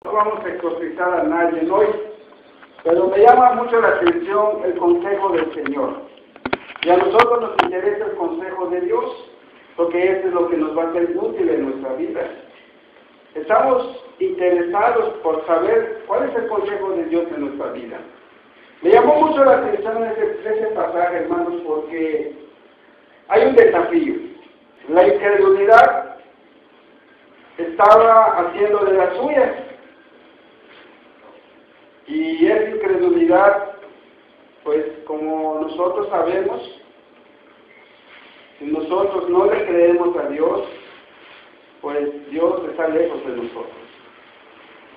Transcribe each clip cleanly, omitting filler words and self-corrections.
No vamos a exorcizar a nadie hoy, pero me llama mucho la atención el consejo del Señor. Y a nosotros nos interesa el consejo de Dios, porque eso es lo que nos va a ser útil en nuestra vida. Estamos interesados por saber cuál es el consejo de Dios en nuestra vida. Me llamó mucho la atención ese pasaje, hermanos, porque hay un desafío. La incredulidad estaba haciendo de las suyas. Y esa incredulidad, pues como nosotros sabemos, si nosotros no le creemos a Dios, pues Dios está lejos de nosotros.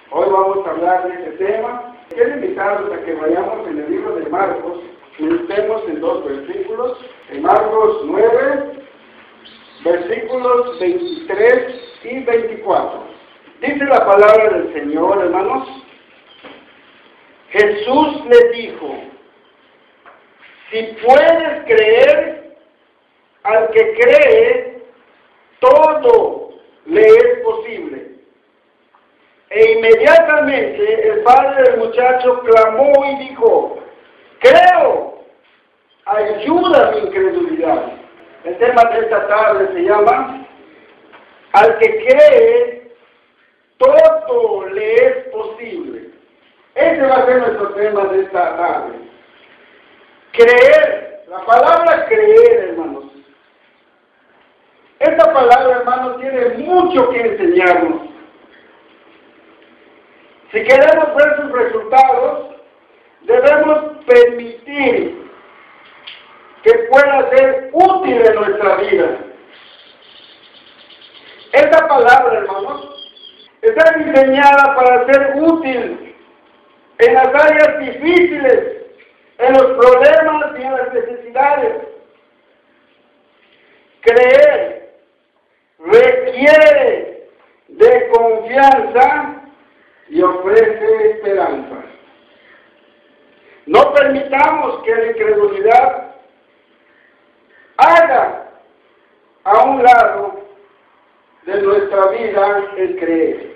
Hoy vamos a hablar de ese tema. Quiero invitarlos a que vayamos en el libro de Marcos, meditemos en 2 versículos, en Marcos 9, versículos 23 y 24. Dice la palabra del Señor, hermanos. Jesús le dijo: si puedes creer, al que cree, todo le es posible. E inmediatamente el padre del muchacho clamó y dijo: creo, ayuda mi incredulidad. El tema de esta tarde se llama: al que cree, todo le es posible. Ese va a ser nuestro tema de esta tarde. Creer, la palabra creer, hermanos. Esta palabra, hermanos, tiene mucho que enseñarnos. Si queremos ver sus resultados, debemos permitir que pueda ser útil en nuestra vida. Esta palabra, hermanos, está diseñada para ser útil en las áreas difíciles, en los problemas y en las necesidades. Creer requiere de confianza y ofrece esperanza. No permitamos que la incredulidad haga a un lado de nuestra vida el creer.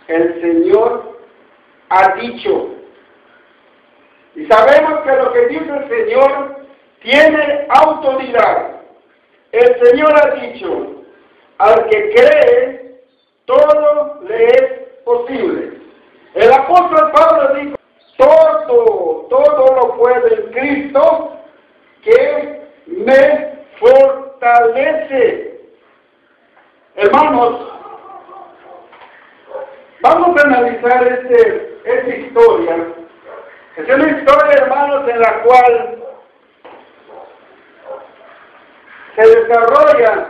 El Señor ha dicho, y sabemos que lo que dice el Señor tiene autoridad. El Señor ha dicho: al que cree, todo le es posible. El apóstol Pablo dijo: todo lo puedo en Cristo que me fortalece. Hermanos, vamos a analizar esta historia. Es una historia, hermanos, en la cual se desarrolla.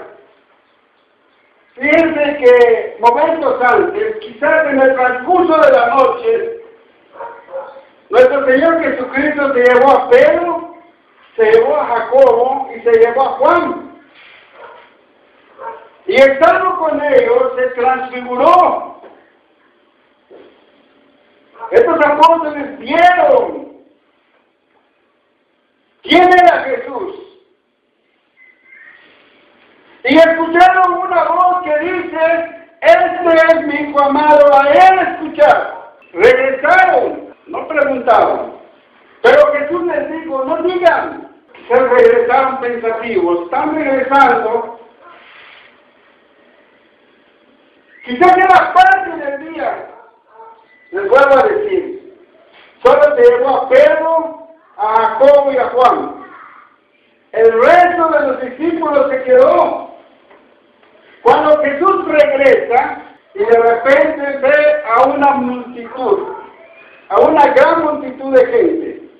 Fíjense que momentos antes, quizás en el transcurso de la noche, nuestro Señor Jesucristo se llevó a Pedro, se llevó a Jacobo y se llevó a Juan. Y estando con ellos, se transfiguró. Estos apóstoles vieron quién era Jesús. Y escucharon una voz que dice: este es mi hijo amado, a él escuchar. Regresaron, no preguntaban. Pero Jesús les dijo: no digan. Se regresaron pensativos. Están regresando. Quizás era parte del día. Les vuelvo a decir, solo se llevó a Pedro, a Jacobo y a Juan. El resto de los discípulos se quedó. Cuando Jesús regresa y de repente ve a una multitud, a una gran multitud de gente.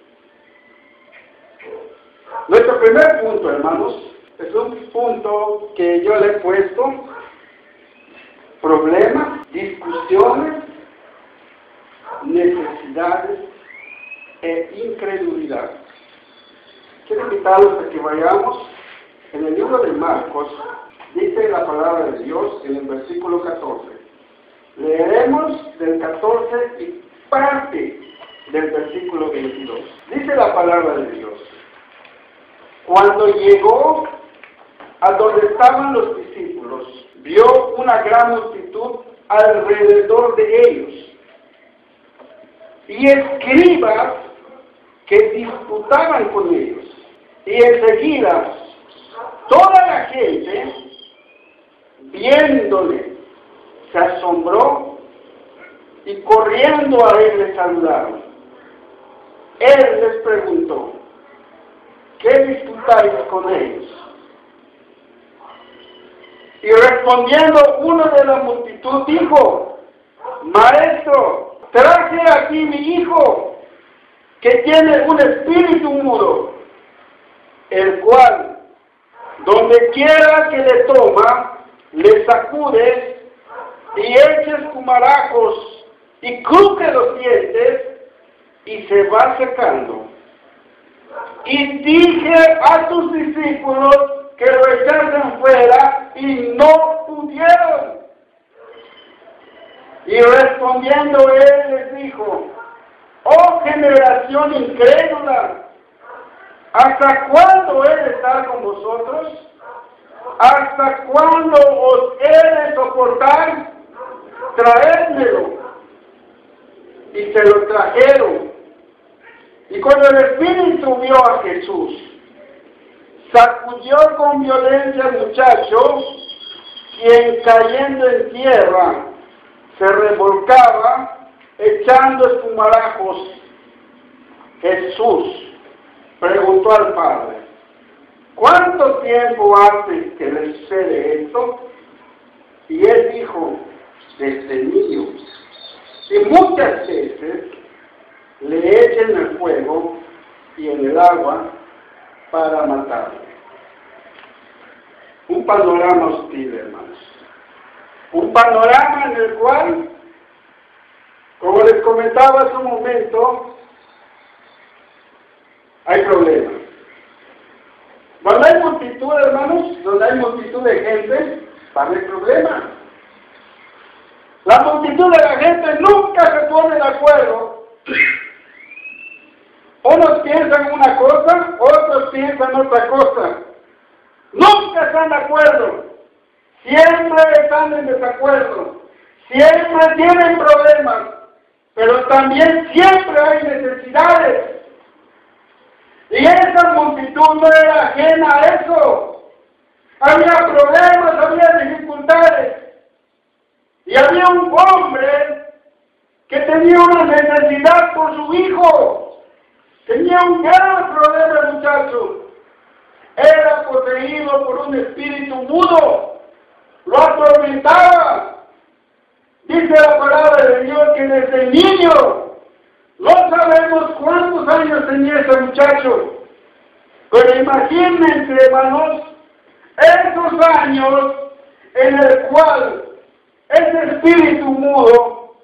Nuestro primer punto, hermanos, es un punto que yo le he puesto: problemas, discusiones, necesidades e incredulidad. Quiero invitarlos a que vayamos en el libro de Marcos. Dice la palabra de Dios en el versículo 14. Leeremos del 14 y parte del versículo 22. Dice la palabra de Dios: cuando llegó a donde estaban los discípulos, vio una gran multitud alrededor de ellos, y escribas que disputaban con ellos. Y enseguida toda la gente, viéndole, se asombró y corriendo a él le saludaron. Él les preguntó: ¿qué disputáis con ellos? Y respondiendo uno de la multitud dijo: Maestro, traje aquí mi hijo, que tiene un espíritu mudo, el cual, donde quiera que le toma, le sacude y echa espumarajos y cruje los dientes y se va secando. Y dije a tus discípulos que lo echasen fuera y no pudieron. Y respondiendo él les dijo: oh generación incrédula, ¿hasta cuándo he de estar con vosotros? ¿Hasta cuándo os he de soportar? Traédmelo. Y se lo trajeron. Y cuando el Espíritu vio a Jesús, sacudió con violencia al muchacho, quien cayendo en tierra se revolcaba, echando espumarajos. Jesús preguntó al Padre: ¿cuánto tiempo hace que le sucede esto? Y él dijo: desde niño. Y muchas veces le echan en el fuego y en el agua para matarle. Un panorama hostil, hermanos. Un panorama en el cual, como les comentaba hace un momento, hay problemas. Cuando hay multitud, hermanos, donde hay multitud de gente, va a haber problemas. La multitud de la gente nunca se pone de acuerdo. Unos piensan una cosa, otros piensan otra cosa. Nunca están de acuerdo. Siempre están en desacuerdo. Siempre tienen problemas. Pero también siempre hay necesidades. Y esa multitud no era ajena a eso. Había problemas, había dificultades. Y había un hombre que tenía una necesidad por su hijo. Tenía un gran problema el muchacho. Era poseído por un espíritu mudo. Lo atormentaba. Dice la palabra de Dios que desde niño, no sabemos cuántos años tenía ese muchacho, pero imagínense, hermanos, esos años en el cual ese espíritu mudo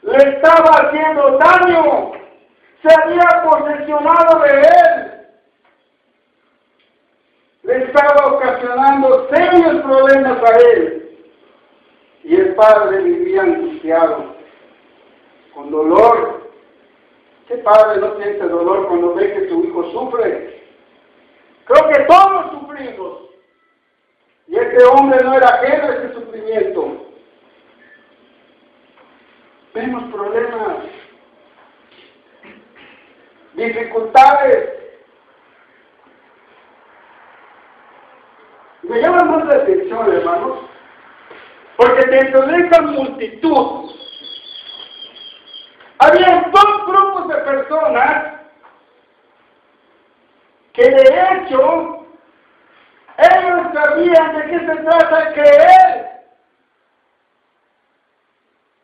le estaba haciendo daño, se había posesionado de él, le estaba ocasionando serios problemas a él. Y el padre vivía angustiado, con dolor. ¿Qué padre no siente dolor cuando ve que su hijo sufre? Creo que todos sufrimos. Y este hombre no era ajeno a ese sufrimiento. Vemos problemas, dificultades. Me llama más la atención, hermanos, porque dentro de esta multitud había dos grupos de personas que de hecho ellos sabían de qué se trata creer.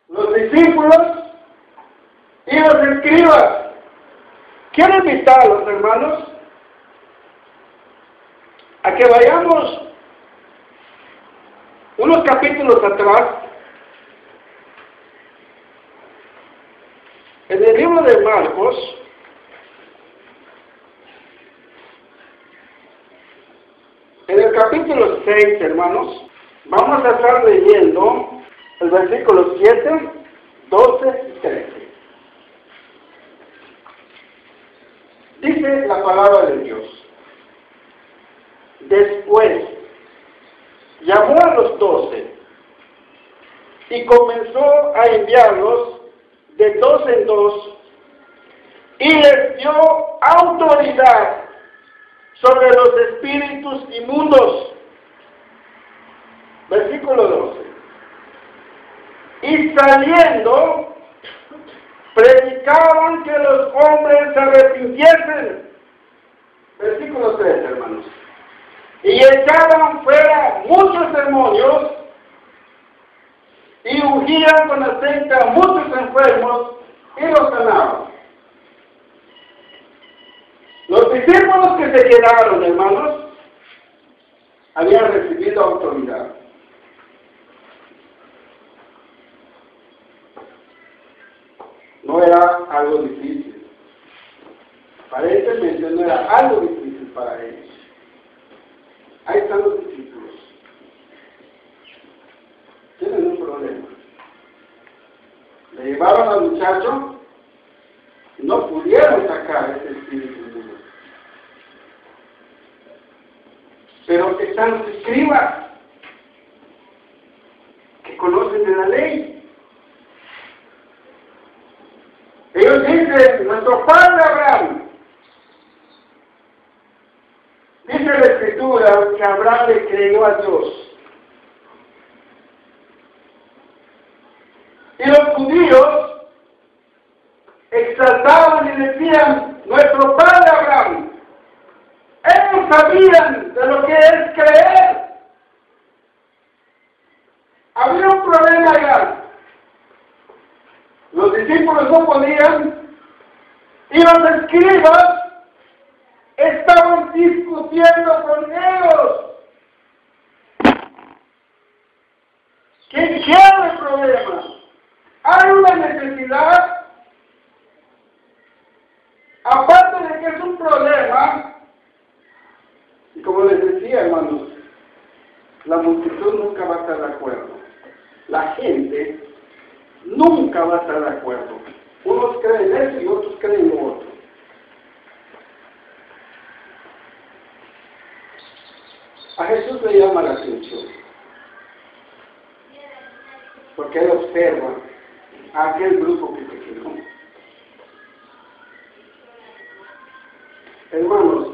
Los discípulos y los escribas. Quiero invitarlos, hermanos, a que vayamos unos capítulos atrás, en el libro de Marcos, en el capítulo 6, hermanos, vamos a estar leyendo el versículo 7, 12 y 13. Dice la palabra de Dios: después llamó a los 12 y comenzó a enviarlos de dos en dos y les dio autoridad sobre los espíritus inmundos. Versículo 12. Y saliendo, predicaban que los hombres se arrepintiesen. Versículo 3, hermanos. Y echaban fuera muchos demonios y ungían con aceite a muchos enfermos y los sanaban. Los discípulos que se quedaron, hermanos, habían recibido autoridad. No era algo difícil. Aparentemente no era algo difícil para ellos. Ahí están los discípulos. Tienen un problema. Le llevaron al muchacho y no pudieron sacar ese espíritu inmundo. Pero están los escribas que conocen de la ley. Ellos dicen, nuestro padre Abraham, dice la Escritura que Abraham le creyó a Dios. Y los judíos exaltaban y decían, nuestro padre Abraham. Ellos sabían de lo que es creer. Había un problema allá. Los discípulos no podían y los escribas estaban discutiendo con ellos. ¿Qué quiere el problema? Hay una necesidad, aparte de que es un problema, y como les decía, hermanos, la multitud nunca va a estar de acuerdo. La gente nunca va a estar de acuerdo. Unos creen eso y otros creen lo otro. A Jesús le llama la atención, porque él observa a aquel grupo que se quedó. Hermanos,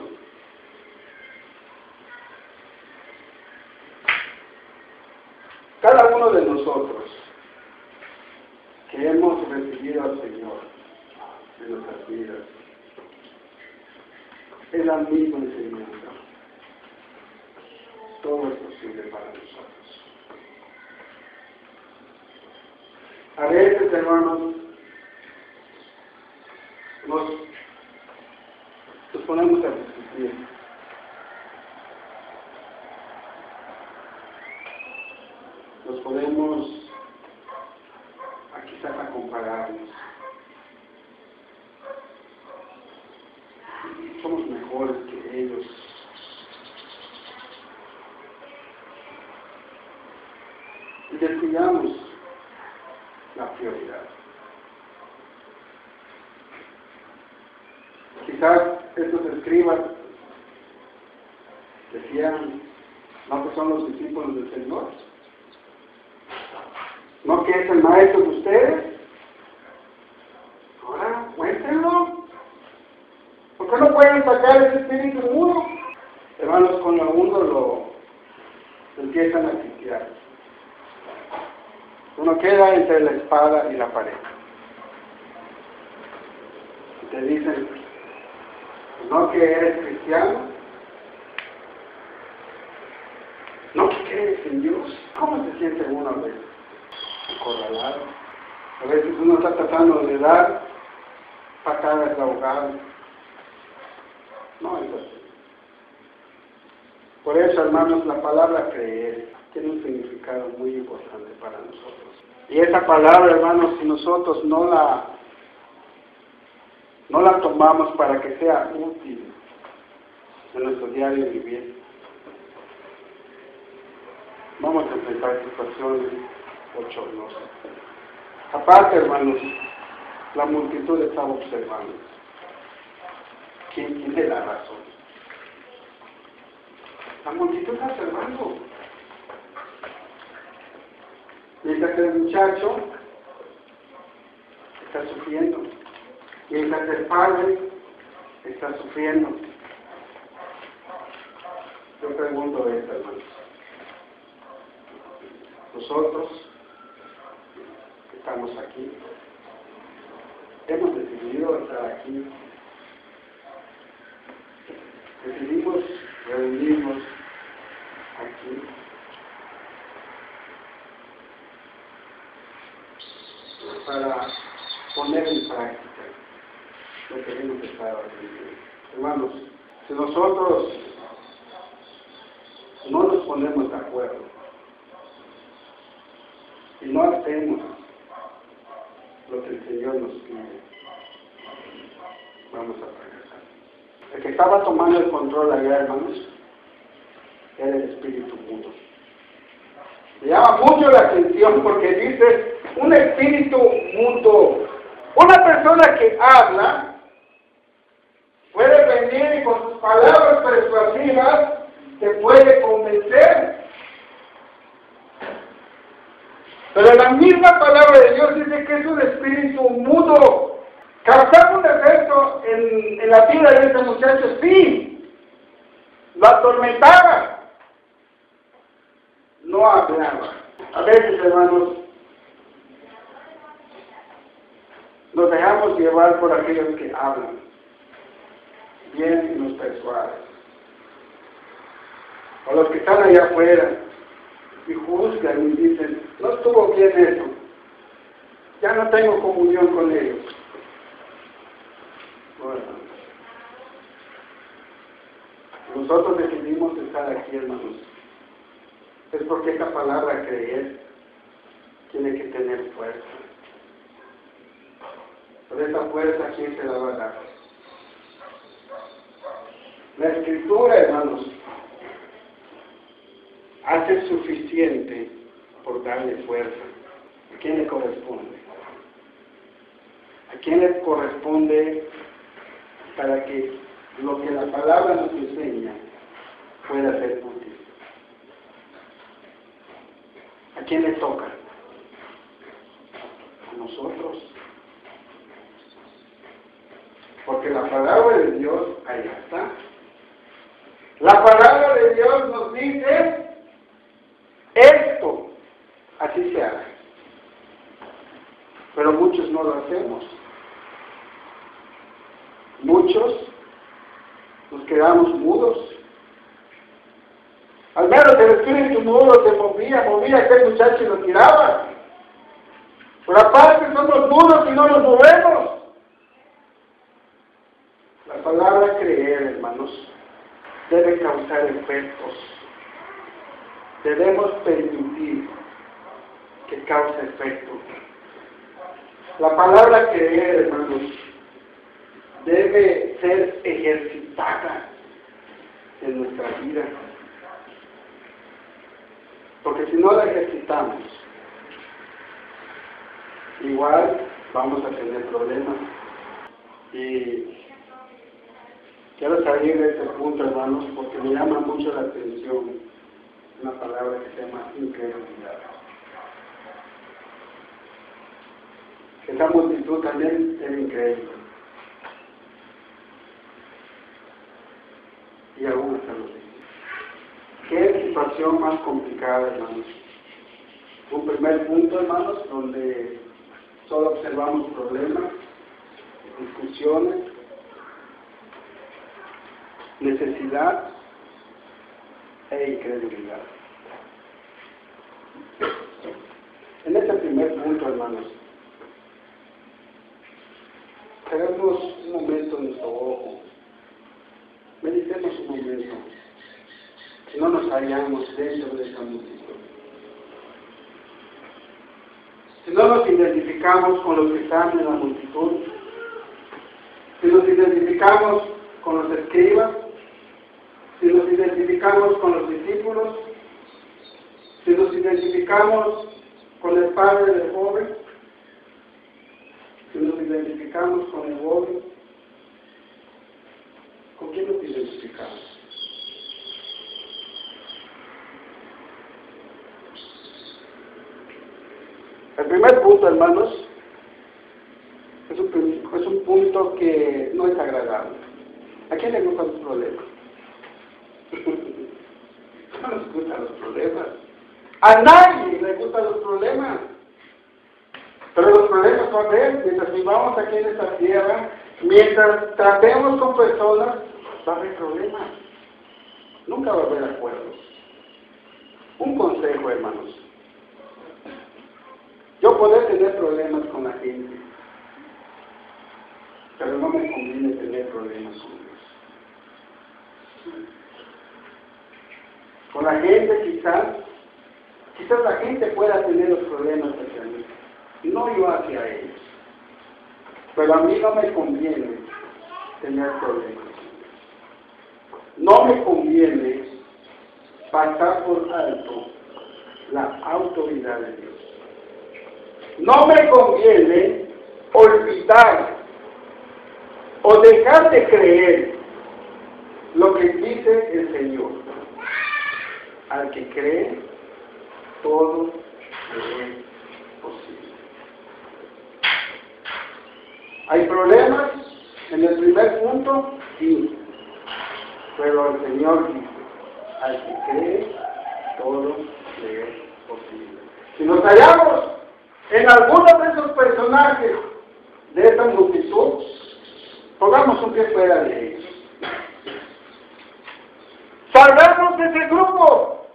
cada uno de nosotros que hemos recibido al Señor en nuestras vidas es la misma enseñanza. Todo es posible para nosotros. A veces, hermanos, nos ponemos a discutir. Nos ponemos quizás a compararnos. Somos mejores que ellos. Y descuidamos la prioridad. Quizás estos escribas decían, no que son los discípulos del Señor, no que es el maestro de ustedes. Ahora, cuéntenlo. ¿Por qué no pueden sacar ese espíritu inmundo? Hermanos, con lo mundo lo empiezan a sitiar. Uno queda entre la espada y la pared. Y te dicen, no que eres cristiano, no que crees en Dios. ¿Cómo se siente uno a veces? Acorralado. A veces uno está tratando de dar patadas de ahogado. No es así. Por eso, hermanos, la palabra creer tiene un significado muy importante para nosotros. Y esa palabra, hermanos, si nosotros no la tomamos para que sea útil en nuestro diario vivir, vamos a enfrentar situaciones bochornosas. Aparte, hermanos, la multitud estaba observando. ¿Quién tiene la razón? La multitud está observando. Y Mientras el muchacho está sufriendo. Mientras el padre está sufriendo. Yo pregunto esto, hermanos. Nosotros que estamos aquí, hemos decidido estar aquí. Decidimos reunirnos aquí. Para poner en práctica lo que hemos estado haciendo. Hermanos, si nosotros no nos ponemos de acuerdo y no hacemos lo que el Señor nos pide, vamos a fracasar. El que estaba tomando el control allá, hermanos, era el espíritu mudo. Me llama mucho la atención porque dice un espíritu mudo. Una persona que habla puede venir y con sus palabras persuasivas te puede convencer. Pero la misma palabra de Dios dice que es un espíritu mudo. ¿Causaba un efecto en la vida de este muchacho? Sí. Lo atormentaba. No hablaba. A veces, hermanos, nos dejamos llevar por aquellos que hablan bien y nos persuaden. O los que están allá afuera y juzgan y dicen, no estuvo bien eso, ya no tengo comunión con ellos. Bueno, nosotros decidimos estar aquí, hermanos. Es porque esta palabra creer tiene que tener fuerza. Pero esa fuerza, ¿quién se la va a dar? La Escritura, hermanos, hace suficiente por darle fuerza. ¿A quién le corresponde? ¿A quién le corresponde para que lo que la palabra nos enseña pueda ser útil? ¿A quién le toca? A nosotros. Porque la palabra de Dios, ahí está. La palabra de Dios nos dice, esto, así se hace. Pero muchos no lo hacemos. Muchos nos quedamos mudos. Al menos el espíritu mudo se movía a aquel muchacho y lo tiraba. Por aparte somos mudos y no nos movemos. La palabra creer, hermanos, debe causar efectos. Debemos permitir que cause efecto. La palabra creer, hermanos, debe ser ejercitada en nuestra vida. Porque si no la ejercitamos, igual vamos a tener problemas. Y quiero salir de este punto, hermanos, porque me llama mucho la atención una palabra que se llama incredulidad. Esa multitud también era increíble. Y aún hasta los días. ¿Qué situación más complicada, hermanos? Un primer punto, hermanos, donde solo observamos problemas, discusiones, necesidad e incredulidad. En este primer punto, hermanos, hagamos un momento en nuestro ojo, meditemos un momento, que no nos hallamos dentro de esa multitud. Si no nos identificamos con los que están en la multitud, si nos identificamos con los escribas, si nos identificamos con los discípulos, si nos identificamos con el padre del joven, si nos identificamos con el joven, ¿con quién nos identificamos? primer punto, hermanos, es un punto que no es agradable. ¿A quién le gustan los problemas? No nos gustan los problemas. A nadie le gustan los problemas. Pero los problemas son de Él. Mientras vivamos aquí en esta tierra, mientras tratemos con personas, va a haber problemas. Nunca va a haber acuerdos. Un consejo, hermanos. Yo puedo tener problemas con la gente, pero no me conviene tener problemas con Dios. Con la gente quizás la gente pueda tener los problemas hacia mí, no yo hacia ellos. Pero a mí no me conviene tener problemas. No me conviene pasar por alto la autoridad de Dios. No me conviene olvidar o dejar de creer lo que dice el Señor. Al que cree, todo le es posible. ¿Hay problemas en el primer punto? Sí. Pero el Señor dice, al que cree, todo le es posible. Si nos hallamos en alguno de esos personajes de esta multitud, pongamos un pie fuera de ellos. Salgamos de ese grupo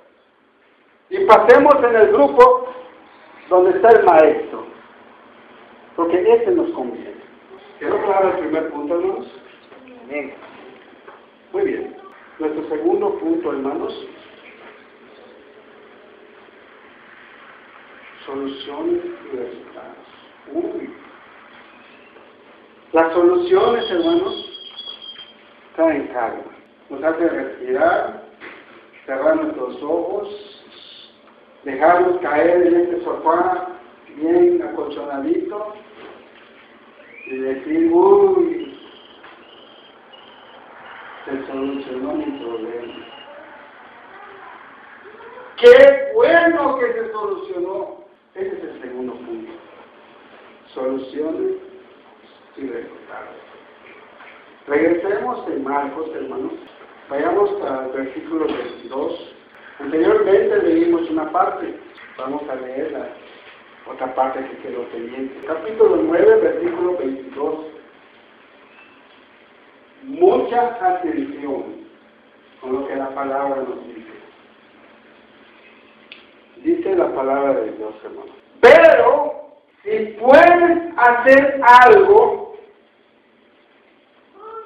y pasemos en el grupo donde está el maestro, porque ese nos conviene. ¿Quedó claro el primer punto, hermanos? Bien. Muy bien. Nuestro segundo punto, hermanos, soluciones y resultados. Las soluciones, hermanos, traen calma. Nos hace respirar, cerrar nuestros ojos, dejarnos caer en este sofá bien acolchonadito y decir, uy, se solucionó mi problema. ¡Qué bueno que se solucionó! Ese es el segundo punto. Soluciones y resultados. Regresemos en Marcos, hermanos. Vayamos al versículo 22. Anteriormente leímos una parte. Vamos a leer la otra parte que quedó pendiente. Capítulo 9, versículo 22. Mucha atención con lo que la palabra nos dice. Dice la palabra de Dios, hermano. Pero, si puedes hacer algo,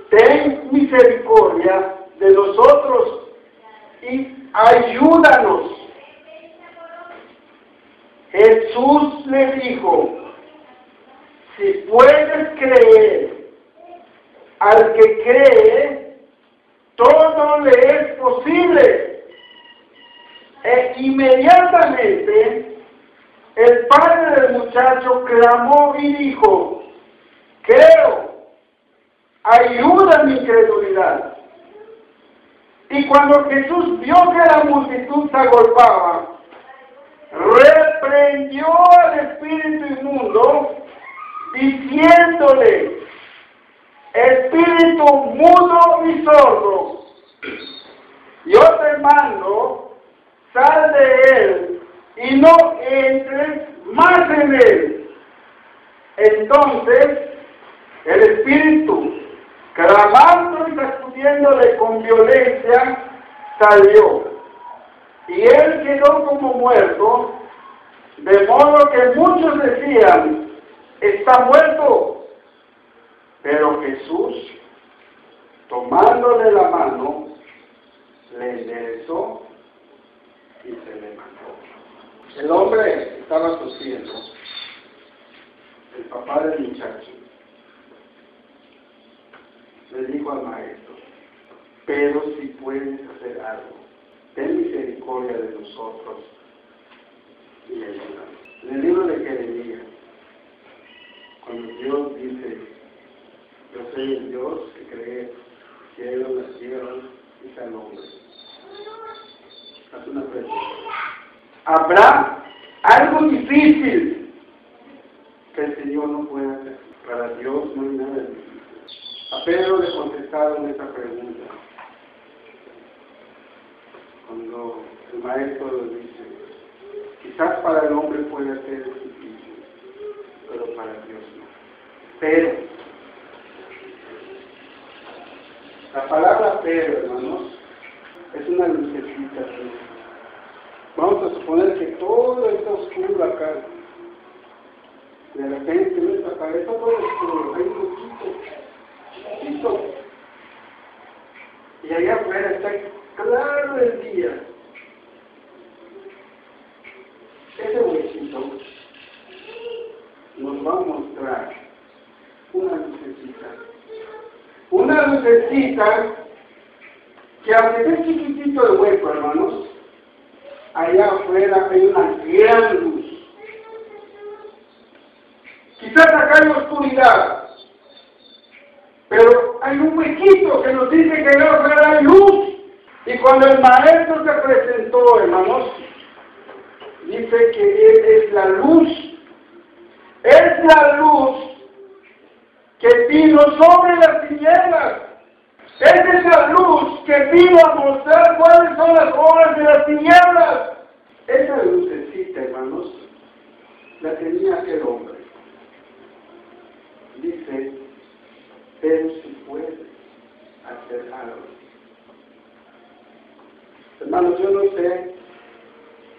ten misericordia de nosotros y ayúdanos. Jesús le dijo, si puedes creer, al que cree, todo le es posible. E inmediatamente el padre del muchacho clamó y dijo, creo, ayuda mi incredulidad. Y cuando Jesús vio que la multitud se agolpaba, reprendió al espíritu inmundo, diciéndole, espíritu mudo y sordo, yo te mando, sal de él y no entres más en él. Entonces el espíritu, clamando y sacudiéndole con violencia, salió. Y él quedó como muerto, de modo que muchos decían, está muerto. Pero Jesús, tomándole la mano, le enderezó y se levantó. El hombre estaba tosiendo, el papá del muchacho. Le dijo al maestro, pero si puedes hacer algo, ten misericordia de nosotros y ayúdanos. En el libro de Jeremías, cuando Dios dice, yo soy el Dios que cree cielo, la tierra y al hombre. Haz una pregunta. ¿Habrá algo difícil que el Señor no puede hacer. Para Dios no hay nada difícil. A Pedro le contestaron esa pregunta. Cuando el maestro le dice, quizás para el hombre puede ser difícil, pero para Dios no. Pero, la palabra pero, hermanos, es una lucecita. Vamos a suponer que todo está oscuro acá. De repente en nuestra cabeza todo oscuro, hay un poquito, chiquito. Y allá afuera está claro el día. Ese huesito nos va a mostrar una lucecita. Una lucecita que aunque es chiquitito el hueco, hermanos, allá afuera hay una gran luz. Quizás acá hay oscuridad, pero hay un huequito que nos dice que allá afuera hay luz. Y cuando el maestro se presentó, hermanos, dice que Él es la luz. Es la luz que vino sobre las tinieblas. Es esa luz que vino a mostrar cuáles son las obras de las tinieblas. Esa lucecita, hermanos, la tenía aquel hombre. Dice, pero si puede hacer algo. Hermanos, yo no sé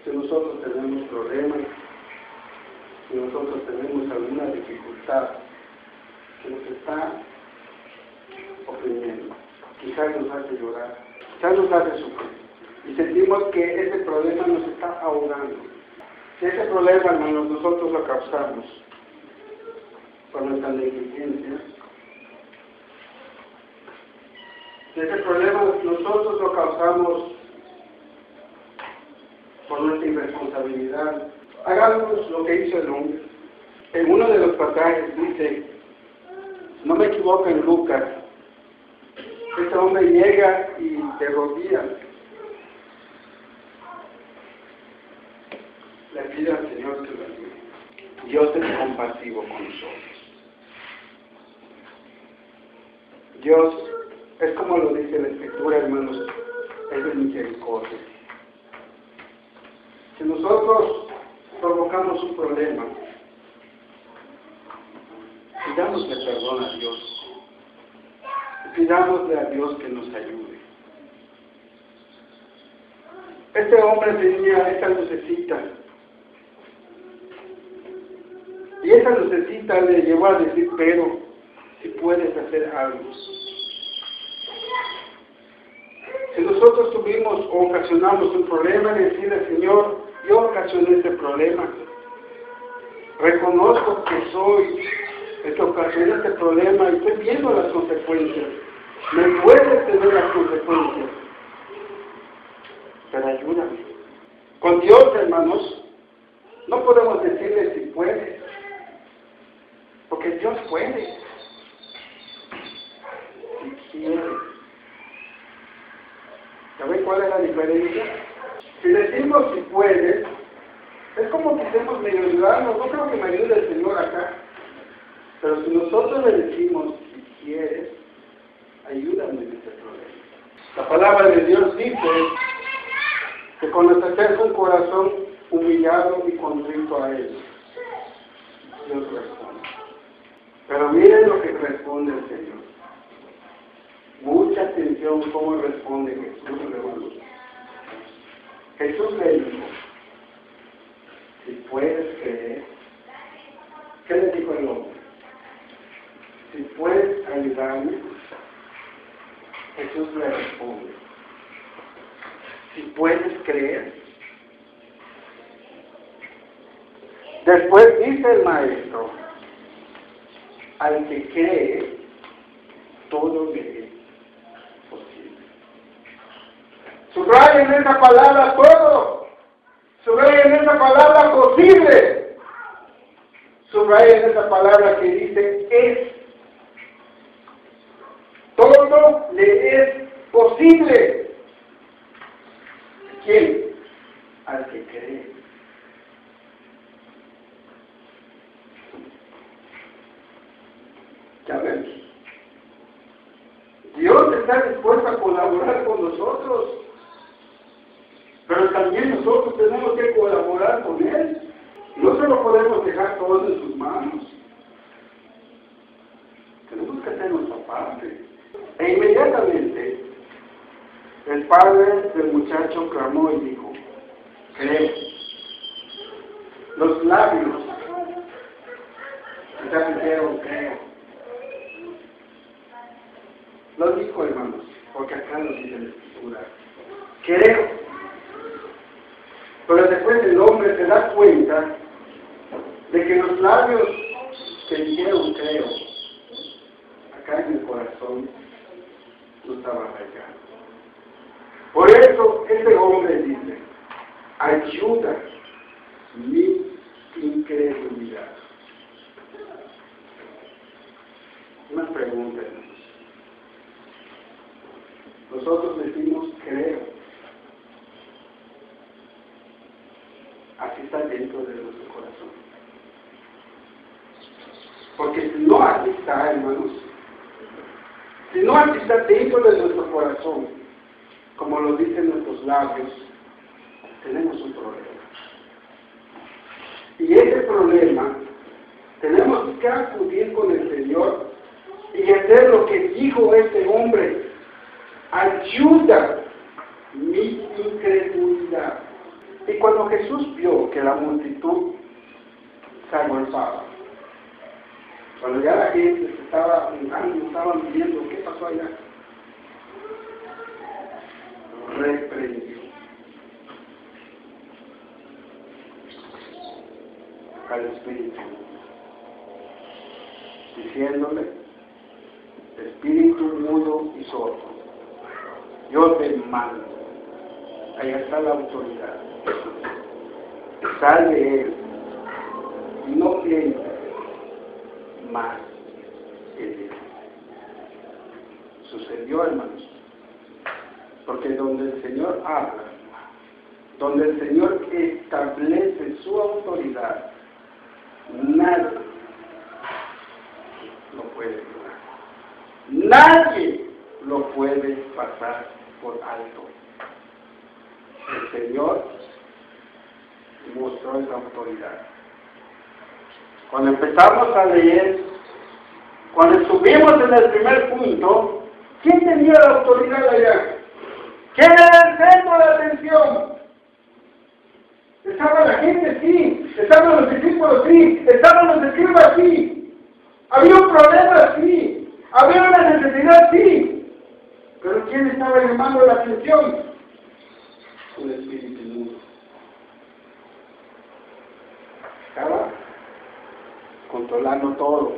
si nosotros tenemos problemas, si nosotros tenemos alguna dificultad que nos está oprimiendo. Quizás nos hace llorar, quizás nos hace sufrir. Y sentimos que ese problema nos está ahogando. Si ese problema, hermanos, nosotros lo causamos por nuestra negligencia, si ese problema nosotros lo causamos por nuestra irresponsabilidad, hagamos lo que hizo el hombre. En uno de los pasajes dice, no me equivoco, en Lucas, este hombre llega y de rodillas le pide al Señor que lo ayude. Dios es compasivo con nosotros. Dios es como lo dice la Escritura, hermanos, es de misericordia. Si nosotros provocamos un problema, pidámosle perdón a Dios. Pidámosle a Dios que nos ayude. Este hombre tenía esta lucecita. Y esa lucecita le llevó a decir, pero si puedes hacer algo. Si nosotros tuvimos o ocasionamos un problema, decirle, Señor, yo ocasioné este problema. Reconozco que soy el que ocasioné este problema y estoy viendo las consecuencias. Me puedes tener las consecuencias. Pero ayúdame. Con Dios, hermanos, no podemos decirle si puedes. Porque Dios puede. Si quiere. ¿Saben cuál es la diferencia? Si decimos si puedes, es como que queremos medio ayudarnos. No creo que me ayude el Señor acá. Pero si nosotros le decimos si quieres, ayúdame en este problema. La palabra de Dios dice que cuando se acerca un corazón humillado y contrito a Él, Dios responde. Pero miren lo que responde el Señor. Mucha atención cómo responde Jesús, hermanos. Jesús le dijo, si puedes creer, ¿qué le dijo el hombre? Si puedes ayudarme, Jesús le responde, si puedes creer. Después dice el maestro, al que cree, todo le es posible. Subrayen esa palabra todo. Subrayen esa palabra posible. Subrayen esa palabra que dice es. Todo le es posible. ¿Quién? Al que cree. está dispuesto a colaborar con nosotros, pero también nosotros tenemos que colaborar con Él. No se lo podemos dejar todo en sus manos. Tenemos que hacer nuestra parte. E inmediatamente, el padre del muchacho clamó y dijo, creo. Los labios se repitieron, creo. Lo dijo, hermanos, porque acá lo dice la Escritura. Creo. Pero después el hombre se da cuenta de que los labios que dijeron, creo, acá en el corazón no estaba arraigado. Por eso este hombre dice, ayuda mi incredulidad. Una pregunta, hermanos. Nosotros decimos creo. Así está dentro de nuestro corazón. Porque si no así está, hermanos, si no así está dentro de nuestro corazón, como lo dicen nuestros labios, tenemos un problema. Y ese problema tenemos que acudir con el Señor y hacer lo que dijo este hombre. Ayuda mi incredulidad. Y cuando Jesús vio que la multitud se agolpaba, cuando ya la gente se estaba juntando, estaban viendo qué pasó allá, reprendió al espíritu, diciéndole, espíritu mudo y sordo, yo te mando, allá está la autoridad, sal de él y no entres más en él. Sucedió, hermanos, porque donde el Señor habla, donde el Señor establece su autoridad, nadie lo puede violar. Nadie lo puede pasar por alto. El Señor mostró esa autoridad. Cuando empezamos a leer, cuando estuvimos en el primer punto, ¿quién tenía la autoridad allá? ¿Quién era el centro de atención? Estaba la gente, sí. Estaban los discípulos, sí. Estaban los escribas, sí. Había un problema, sí. Había una necesidad, sí. Pero ¿quién estaba llamando la atención? Un espíritu mudo. Estaba controlando todo.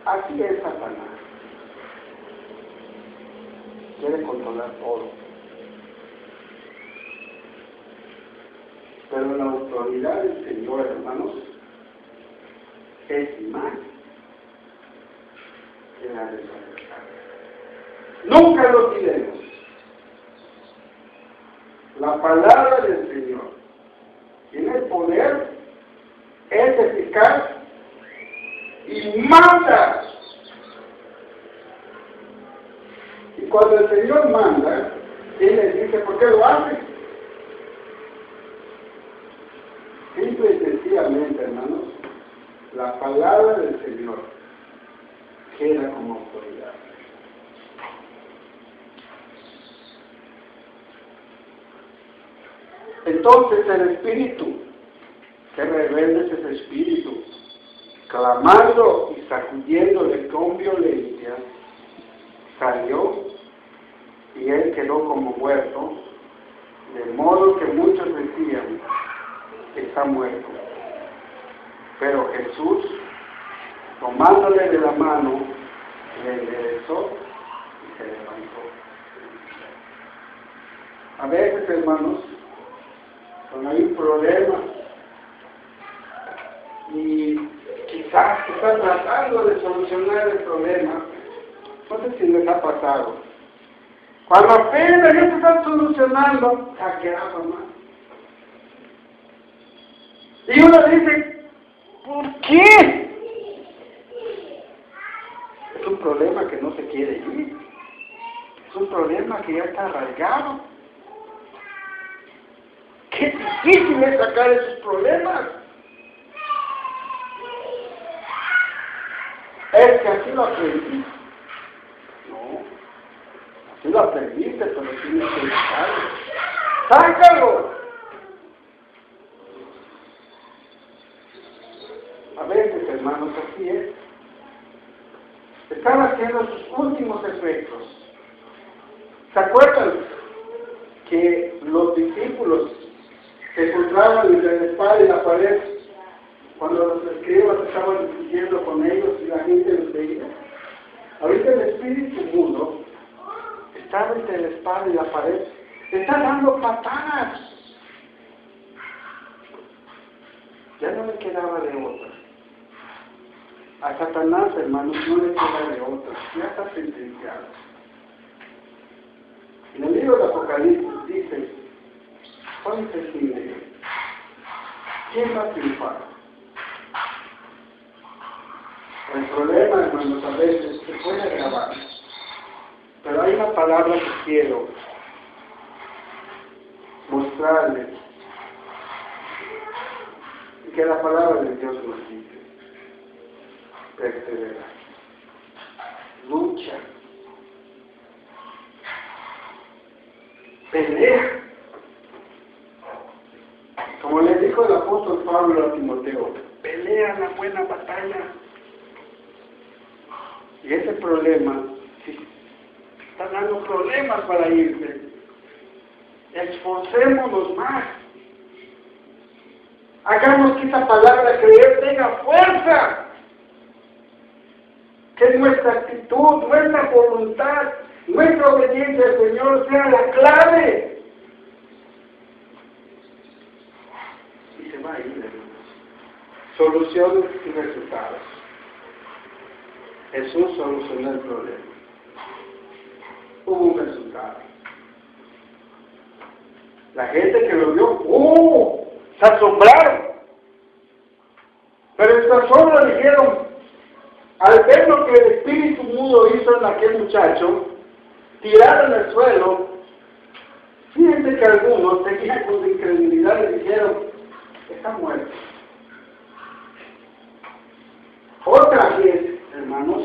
Así es Satanás. Quiere controlar todo. Pero la autoridad del Señor, hermanos, es más que la de Satanás. Nunca lo olvidemos. La palabra del Señor tiene el poder, es eficaz y manda. Y cuando el Señor manda, Él les dice, ¿por qué lo hace? Simple y sencillamente, hermanos, la palabra del Señor queda como autoridad. Entonces el espíritu, que rebelde es ese espíritu, clamando y sacudiéndole con violencia, salió y él quedó como muerto, de modo que muchos decían, está muerto. Pero Jesús, tomándole de la mano, le enderezó y se levantó. A veces, hermanos, cuando hay un problema y quizás están tratando de solucionar el problema, no sé si les ha pasado. Cuando apenas ya se están solucionando, saqueaba más. Y uno dice, ¿por qué? Es un problema que no se quiere ir. Es un problema que ya está arraigado. Qué difícil es sacar esos problemas. Es que así lo aprendí. No, así lo aprendiste, pero tienes que sacarlo. ¡Sácalo! A veces, hermanos, así es. Están haciendo sus últimos efectos. ¿Se acuerdan que los discípulos se encontraban entre la espada y la pared cuando los escribas estaban discutiendo con ellos y la gente los veía? Ahorita el espíritu mudo estaba entre la espada y la pared, está dando patadas. Ya no le quedaba de otra. A Satanás, hermanos, no le queda de otra, ya está sentenciado. En el libro de Apocalipsis dice, ¿cuál es el fin de él? ¿Quién va a triunfar? El problema, hermanos, a veces se puede grabar, pero hay una palabra que quiero mostrarles, y que la palabra de Dios nos dice: persevera, lucha, pelea. Como le dijo el apóstol Pablo a Timoteo, pelea la buena batalla. Y ese problema, sí, está dando problemas para irse. Esforcémonos más. Hagamos que esa palabra creer tenga fuerza. Que nuestra actitud, nuestra voluntad, nuestra obediencia al Señor sea la clave. Y se va a ir, hermanos. Soluciones y resultados. Jesús solucionó el problema. Hubo un resultado. La gente que lo vio, se asombraron. Pero en su asombro dijeron, al ver lo que el espíritu mudo hizo en aquel muchacho, tiraron al suelo. Fíjense que algunos seguían con su incredulidad y dijeron, está muerto. Otra vez, hermanos,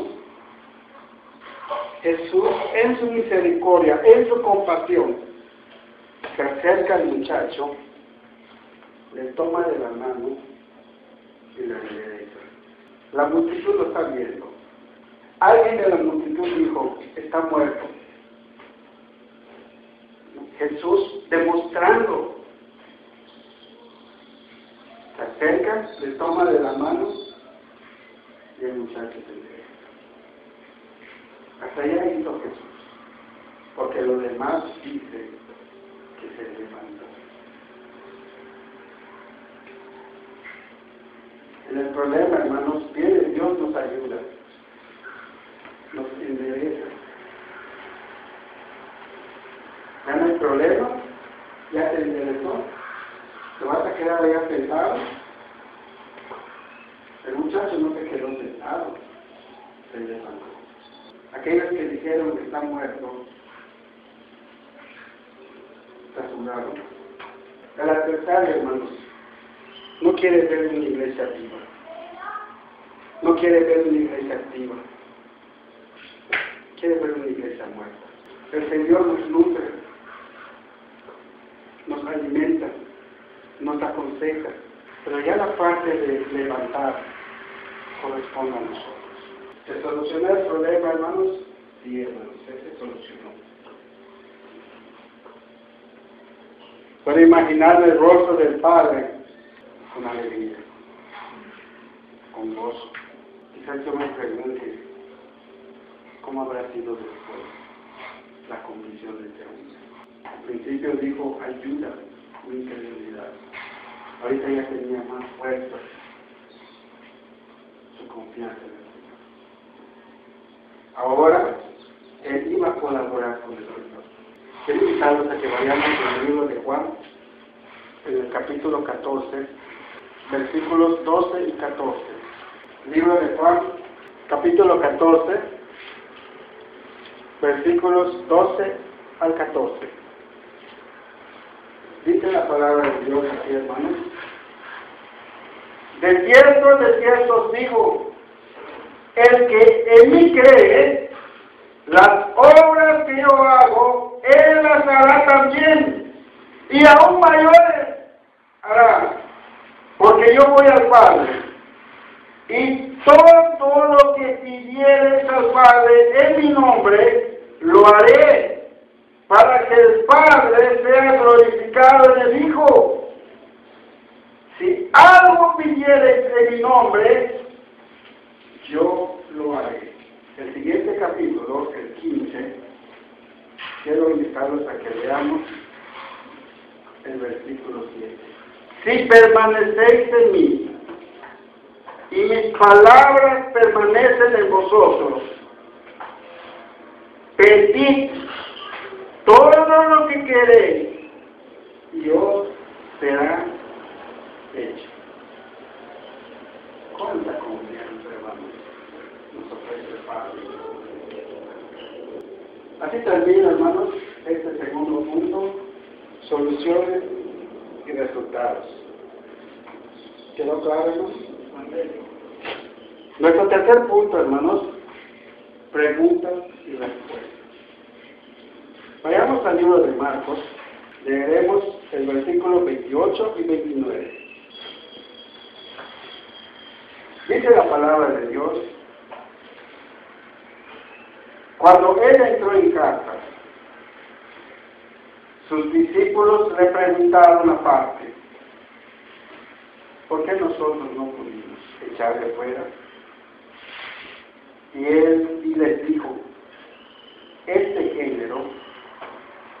Jesús en su misericordia, en su compasión, se acerca al muchacho, le toma de la mano y le endereza. La multitud lo está viendo. Alguien de la multitud dijo, está muerto. Jesús demostrando, se acerca, le toma de la mano y el muchacho se endereza. Hasta allá hizo Jesús, porque lo demás dice que se levantó. En el problema, hermanos, viene Dios, nos ayuda, nos endereza. Ya no hay problema, ya te enderezó, te vas a quedar allá sentado. El muchacho no se quedó sentado, se levantó. Aquellos que dijeron que está muerto, se asombraron. El adversario, hermanos, no quiere ver una iglesia viva. No quiere ver una iglesia activa. Quiere ver una iglesia muerta. El Señor nos nutre, nos alimenta, nos aconseja, pero ya la parte de levantar corresponde a nosotros. ¿Se solucionó el problema, hermanos? Sí, hermanos, se solucionó. Puedo imaginar el rostro del Padre con alegría, con gozo. Quizás yo me pregunte, ¿cómo habrá sido después la convicción de este hombre? Al principio dijo, ayuda, mi incredulidad. Ahorita ya tenía más fuerza su confianza en el Señor. Ahora, él iba a colaborar con el Señor. Quiero invitarlos a que vayamos al libro de Juan, en el capítulo 14, versículos 12 y 14. Libro de Juan, capítulo 14, versículos 12 al 14. Dice la palabra de Dios aquí, hermanos. De cierto os digo, el que en mí cree, las obras que yo hago, él las hará también, y aún mayores hará, porque yo voy al Padre, y todo lo que pidiereis al Padre en mi nombre, lo haré, para que el Padre sea glorificado en el Hijo. Si algo pidiereis en mi nombre, yo lo haré. El siguiente capítulo, el 15, quiero invitarlos a que leamos el versículo 7. Si permanecéis en mí, y mis palabras permanecen en vosotros, pedid todo lo que queréis, y os será hecho. ¿Cuánta confianza, hermanos, nos ofrece el Padre? Así termina, hermanos, este segundo punto: soluciones y resultados. ¿Quedó claro, hermanos? Nuestro tercer punto, hermanos: preguntas y respuestas. Vayamos al libro de Marcos, leeremos el versículo 28 y 29. Dice la palabra de Dios: cuando él entró en casa, sus discípulos le preguntaron aparte: ¿por qué nosotros no pudimos echarle fuera? Y él les dijo: este género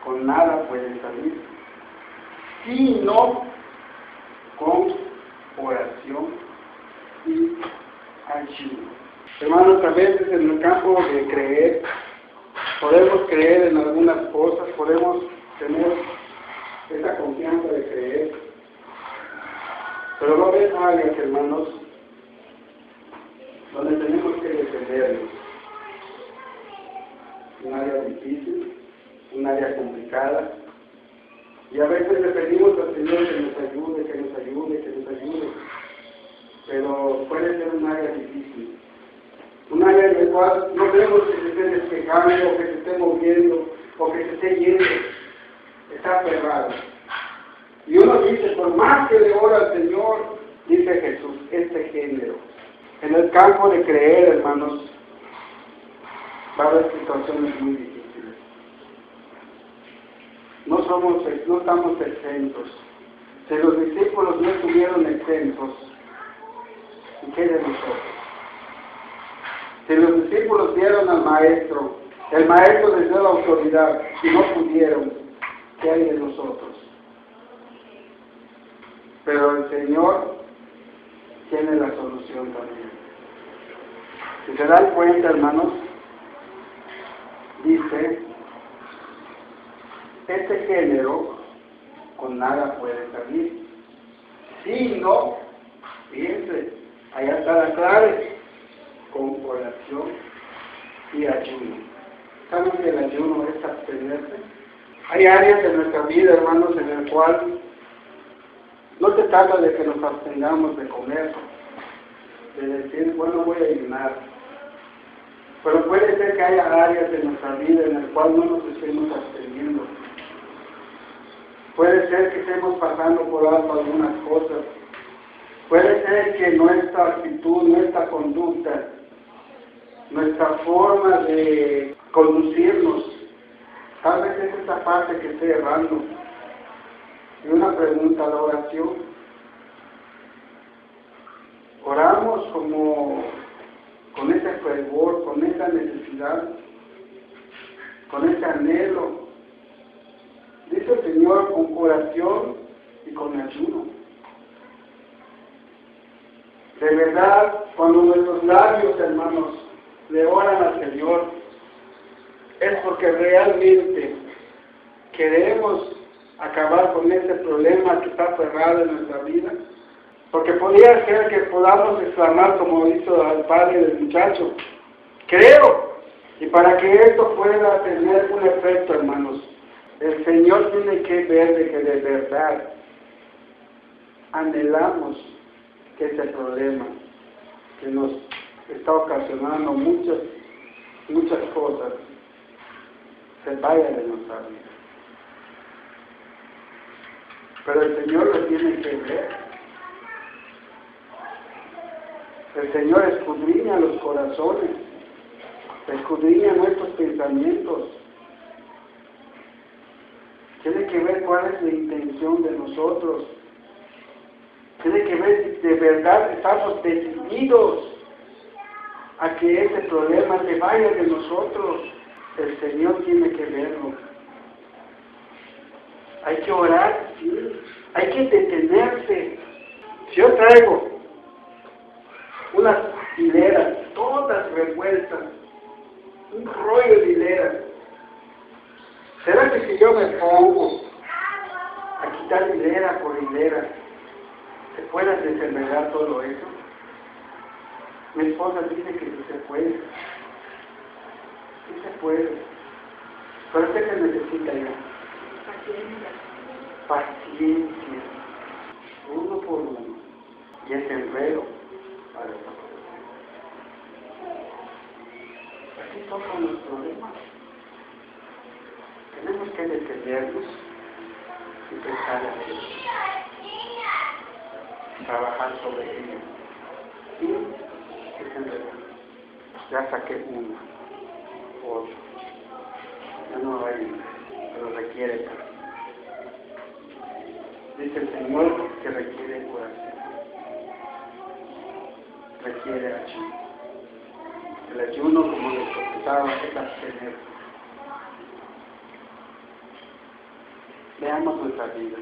con nada puede salir, sino con oración y ayuno. Hermanos, a veces en el campo de creer, podemos creer en algunas cosas, podemos tener esa confianza de creer, pero va a haber áreas, hermanos, donde tenemos que defendernos. Un área difícil, un área complicada, y a veces le pedimos al Señor que nos ayude, que nos ayude, que nos ayude, pero puede ser un área difícil, un área en la cual no vemos que se esté despejando, o que se esté moviendo, o que se esté yendo, está cerrado. Y uno dice: por más que le ora al Señor, dice Jesús, este género. En el campo de creer, hermanos, va a haber situaciones muy difíciles. No estamos exentos. Si los discípulos no estuvieron exentos, ¿y qué de nosotros? Si los discípulos vieron al Maestro, el Maestro les dio la autoridad y no pudieron, ¿qué hay de nosotros? Pero el Señor tiene la solución también. Si se dan cuenta, hermanos, dice: este género con nada puede salir, sino, fíjense, allá está la clave, con oración y ayuno. ¿Saben que el ayuno es abstenerse? Hay áreas de nuestra vida, hermanos, en el cual no se trata de que nos abstengamos de comer, de decir, bueno, voy a ayunar. Pero puede ser que haya áreas de nuestra vida en las cuales no nos estemos absteniendo. Puede ser que estemos pasando por alto algunas cosas. Puede ser que nuestra actitud, nuestra conducta, nuestra forma de conducirnos, tal vez es esa parte que esté errando. Y una pregunta: la oración. Oramos con ese fervor, con esa necesidad, con ese anhelo. Dice el Señor: con oración y con ayuno. De verdad, cuando nuestros labios, hermanos, le oran al Señor, es porque realmente queremos acabar con ese problema que está cerrado en nuestra vida. Porque podría ser que podamos exclamar, como hizo el padre del muchacho: creo, Y para que esto pueda tener un efecto, hermanos, el Señor tiene que ver de que de verdad anhelamos que ese problema que nos está ocasionando muchas cosas se vaya de nuestra vida. Pero el Señor lo tiene que ver. El Señor escudriña los corazones, escudriña nuestros pensamientos. Tiene que ver cuál es la intención de nosotros. Tiene que ver si de verdad estamos decididos a que ese problema se vaya de nosotros. El Señor tiene que verlo. Hay que orar, sí. Hay que detenerse. Si yo traigo unas hileras, todas revueltas, un rollo de hileras, ¿será que si yo me pongo a quitar hilera por hilera, se puede desenredar todo eso? Mi esposa dice que sí se puede. Sí se puede. Pero ¿qué se necesita ya? Paciencia. Uno por uno. Y es enredo para esta cosa. Así tocan los problemas. Tenemos que detenernos y pensar en ellos. Trabajar sobre ellos. Y desenredar. Ya saqué uno, otro. Ya no hay, pero requiere. Dice el Señor que requiere oración. Requiere ayuno. El ayuno, como les comentaba, es abstener. Veamos nuestra vida.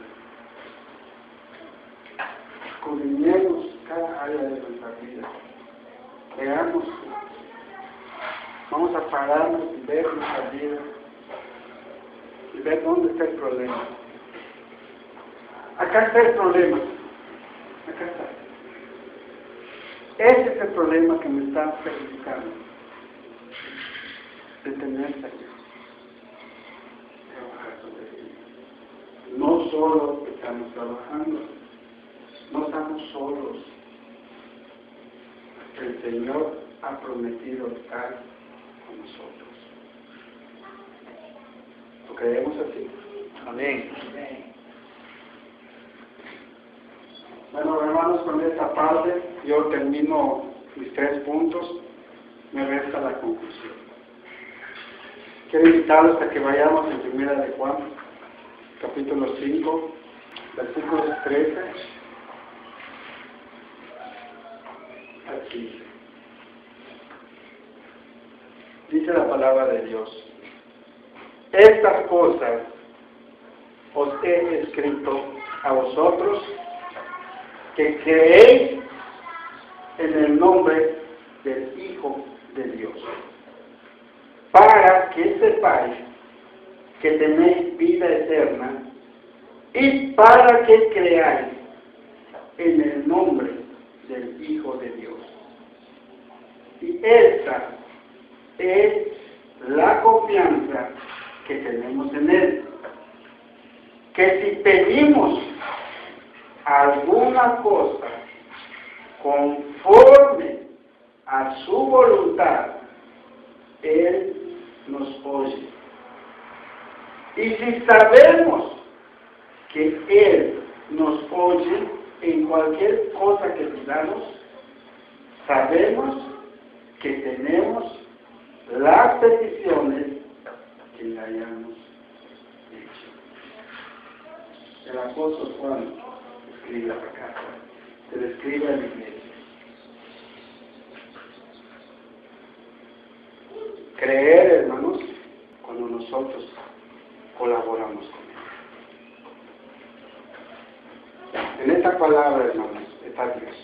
Escudriñemos cada área de nuestra vida. Veamos. Vamos a pararnos y ver nuestra vida. Y ver dónde está el problema. Acá está el problema. Acá está. Ese es el problema que me está perjudicando. Detenerse aquí. Trabajar sobre ello. No solo estamos trabajando. No estamos solos. El Señor ha prometido estar con nosotros. ¿Lo creemos así? Amén. Bueno, hermanos, con esta parte yo termino mis 3 puntos. Me resta la conclusión. Quiero invitarlos a que vayamos en Primera de Juan, capítulo 5, versículos 13 al 15. Dice la palabra de Dios: estas cosas os he escrito a vosotros que creéis en el nombre del Hijo de Dios, para que sepáis que tenéis vida eterna y para que creáis en el nombre del Hijo de Dios. Y esta es la confianza que tenemos en Él, que si pedimos alguna cosa conforme a su voluntad, Él nos oye. Y si sabemos que Él nos oye en cualquier cosa que pidamos, sabemos que tenemos las peticiones que le hayamos hecho. El apóstol Juan escribe la carta, se le escribe a la iglesia. Creer, hermanos, cuando nosotros colaboramos con Él. En esta palabra, hermanos, está Dios.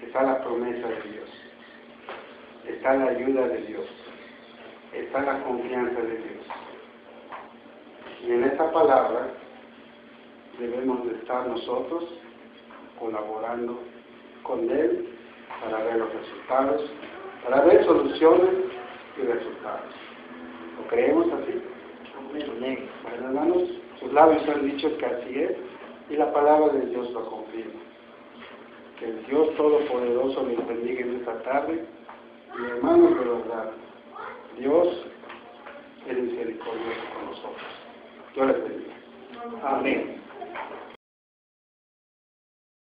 Está la promesa de Dios. Está la ayuda de Dios. Está la confianza de Dios. Y en esta palabra debemos de estar nosotros colaborando con Él para ver los resultados, para ver soluciones y resultados. ¿Lo creemos así? Amén. Bueno, hermanos, sus labios han dicho que así es y la palabra de Dios lo confirma. Que el Dios Todopoderoso les bendiga en esta tarde y hermanos, de verdad, Dios es misericordioso con nosotros. Dios les bendiga. Amén.